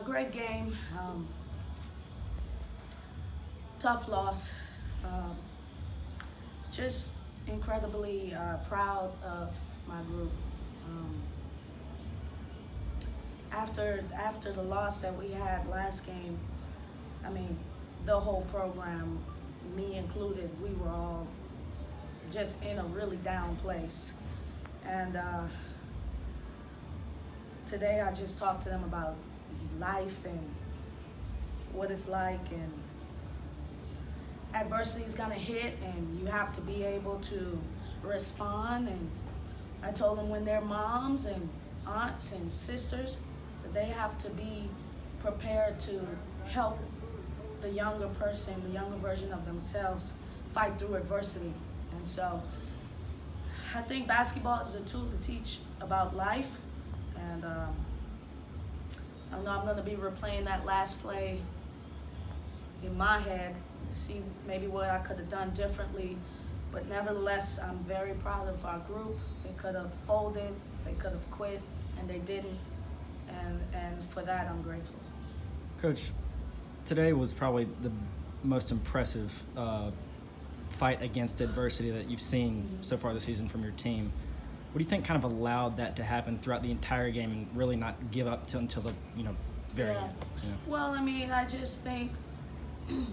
Great game. Tough loss. Um, just incredibly proud of my group. Um, after the loss that we had last game, I mean, the whole program, me included, we were all just in a really down place. And today I just talked to them about life and what it's like, and adversity is gonna hit, and you have to be able to respond. And I told them when they're moms and aunts and sisters, that they have to be prepared to help the younger person, the younger version of themselves, fight through adversity. And so I think basketball is a tool to teach about life. And I know I'm going to be replaying that last play in my head, see maybe what I could have done differently. But nevertheless, I'm very proud of our group. They could have folded, they could have quit, and they didn't. And for that, I'm grateful. Coach, today was probably the most impressive fight against adversity that you've seen so far this season from your team. What do you think kind of allowed that to happen throughout the entire game and really not give up until the very end? Well, I mean, I just think we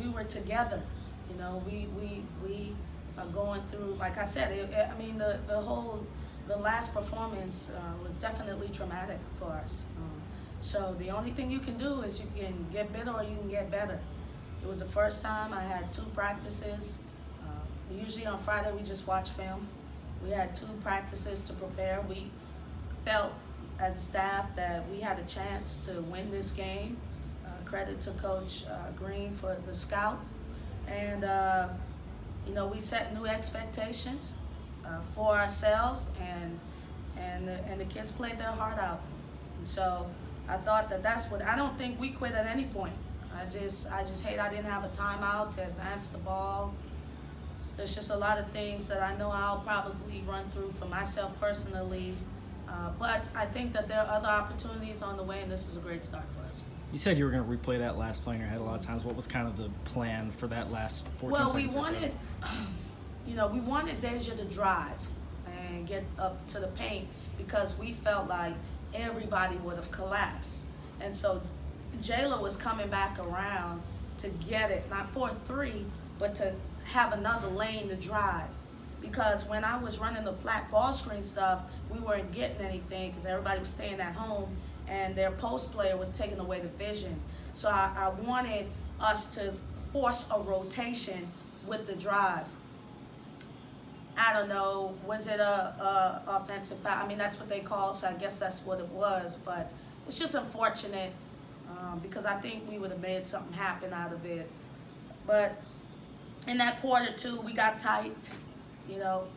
were together. We are going through. Like I said, I mean, the last performance was definitely traumatic for us. So the only thing you can do is you can get better or you can get better. It was the first time I had 2 practices. Usually on Friday we just watch film. We had 2 practices to prepare. We felt as a staff that we had a chance to win this game. Credit to Coach Green for the scout. And we set new expectations for ourselves, and the kids played their heart out. And so I thought that's what. I don't think we quit at any point. I just hate I didn't have a timeout to advance the ball. There's just a lot of things that I know I'll probably run through for myself personally. But I think that there are other opportunities on the way, and this is a great start for us. You said you were going to replay that last play in your head a lot of times. What was kind of the plan for that last 14 seconds? Well, we wanted Deja to drive and get up to the paint because we felt like everybody would have collapsed. And so Jayla was coming back around to get it, not for a 3, but to have another lane to drive. Because when I was running the flat ball screen stuff, we weren't getting anything because everybody was staying at home and their post player was taking away the vision. So I wanted us to force a rotation with the drive. I don't know, was it a offensive foul? I mean, that's what they call, so I guess that's what it was. But it's just unfortunate because I think we would have made something happen out of it. But in that quarter, too, we got tight.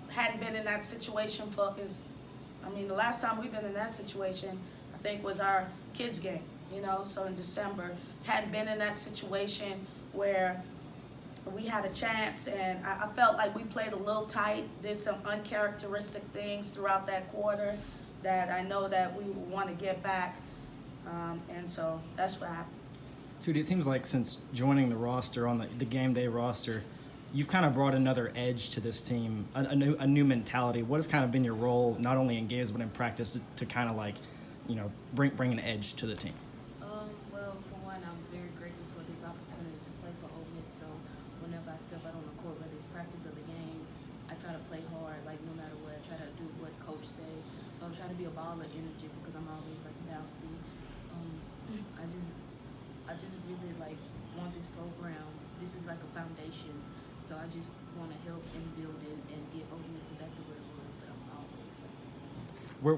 Hadn't been in that situation the last time we've been in that situation, I think, was our kids' game, so in December. Hadn't been in that situation where we had a chance, and I felt like we played a little tight, did some uncharacteristic things throughout that quarter that I know that we want to get back, and so that's what happened. Tootie, it seems like since joining the roster on the game day roster, you've kind of brought another edge to this team, a new mentality. What has kind of been your role, not only in games but in practice, to kind of bring an edge to the team? Well, for one, I'm very grateful for this opportunity to play for Ole Miss. So whenever I step out on the court, whether it's practice or the game, I try to play hard, like no matter what. I try to do what coach say. I'm trying to be a ball of energy because I'm always bouncy. I just really want this program. This is like a foundation. So I just want to help and build it and get Ole Miss back to where it was, but I'm always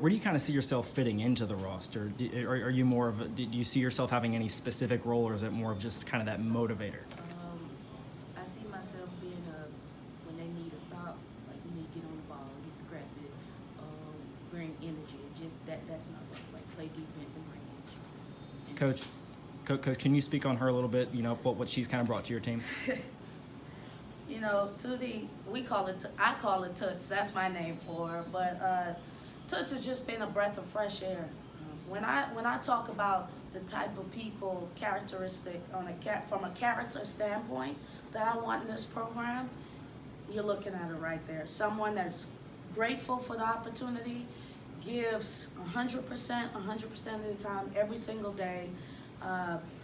Where do you kind of see yourself fitting into the roster? Are you more of do you see yourself having any specific role, or is it more of just kind of that motivator? I see myself being when they need a stop, like we need to get on the ball, get scrappy, bring energy. Just that's my role, play defense and bring energy. Coach, can you speak on her a little bit? What she's kind of brought to your team. Tootie, I call it Toots. That's my name for her. But Toots has just been a breath of fresh air. When I talk about the type of people, characteristic from a character standpoint that I want in this program, you're looking at it right there. Someone that's grateful for the opportunity, gives 100%, 100% of the time, every single day.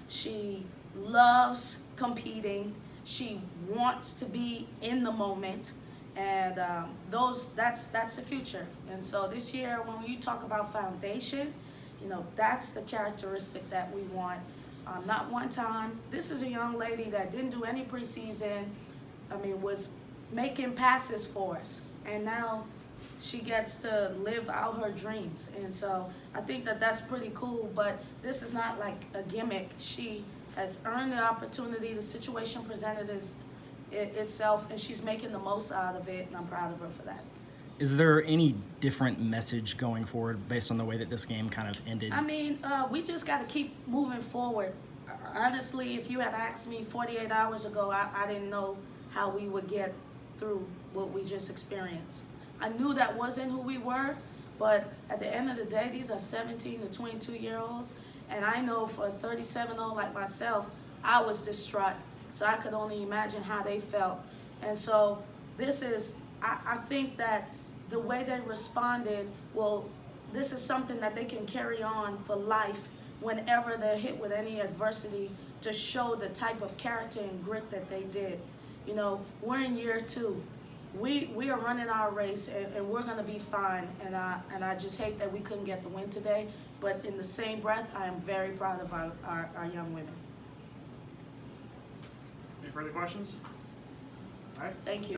She loves competing. She wants to be in the moment, and that's the future. And so this year, when you talk about foundation, that's the characteristic that we want. Not one time. This is a young lady that didn't do any preseason. Was making passes for us, and now she gets to live out her dreams. And so I think that that's pretty cool, but this is not like a gimmick. She has earned the opportunity. The situation presented itself, and she's making the most out of it, and I'm proud of her for that. Is there any different message going forward based on the way that this game kind of ended? We just got to keep moving forward. Honestly, if you had asked me 48 hours ago, I didn't know how we would get through what we just experienced. I knew that wasn't who we were, but at the end of the day, these are 17 to 22-year-olds, and I know for a 37-year-old like myself, I was distraught, so I could only imagine how they felt. And so I think that the way they responded, this is something that they can carry on for life whenever they're hit with any adversity, to show the type of character and grit that they did. We're in year 2. We are running our race, and we're going to be fine. And I just hate that we couldn't get the win today. But in the same breath, I am very proud of our young women. Any further questions? All right. Thank you.